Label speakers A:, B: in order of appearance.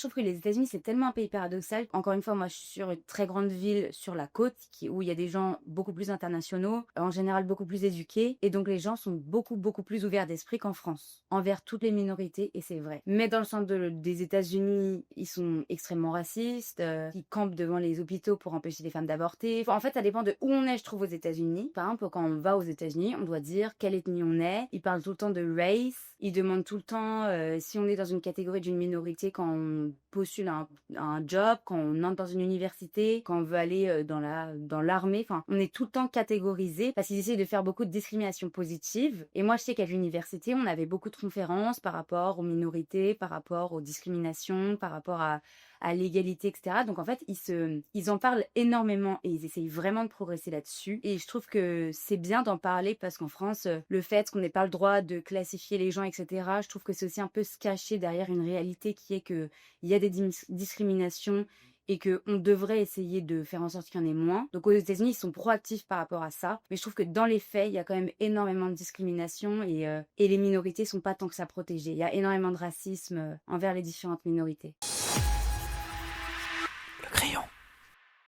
A: trouve que les États-Unis, c'est tellement un pays paradoxal. Encore une fois, moi, je suis sur une très grande ville sur la côte où il y a des gens beaucoup plus internationaux, en général beaucoup plus éduqués. Et donc, les gens sont beaucoup, beaucoup plus ouverts d'esprit qu'en France, envers toutes les minorités, et c'est vrai. Mais dans le centre des États-Unis, ils sont extrêmement racistes, ils campent devant les hôpitaux pour empêcher les femmes d'avorter. Enfin, en fait, ça dépend de où on est, je trouve, aux États-Unis. Par exemple, quand on va aux États-Unis, on doit dire quelle ethnie on est. Ils parlent tout le temps de race. Ils demandent tout le temps si on est dans une catégorie d'une minorité quand on postule un job, quand on entre dans une université, quand on veut aller dans l'armée. Enfin, on est tout le temps catégorisé parce qu'ils essaient de faire beaucoup de discrimination positive. Et moi, je sais qu'à l'université, on avait beaucoup de conférences par rapport aux minorités, par rapport aux discriminations, par rapport à l'égalité, etc. Donc en fait, ils en parlent énormément et ils essayent vraiment de progresser là-dessus. Et je trouve que c'est bien d'en parler parce qu'en France, le fait qu'on n'ait pas le droit de classifier les gens, etc., je trouve que c'est aussi un peu se cacher derrière une réalité qui est que il y a des discriminations et qu'on devrait essayer de faire en sorte qu'il y en ait moins. Donc aux États-Unis, ils sont proactifs par rapport à ça. Mais je trouve que dans les faits, il y a quand même énormément de discrimination et les minorités sont pas tant que ça protégées. Il y a énormément de racisme envers les différentes minorités.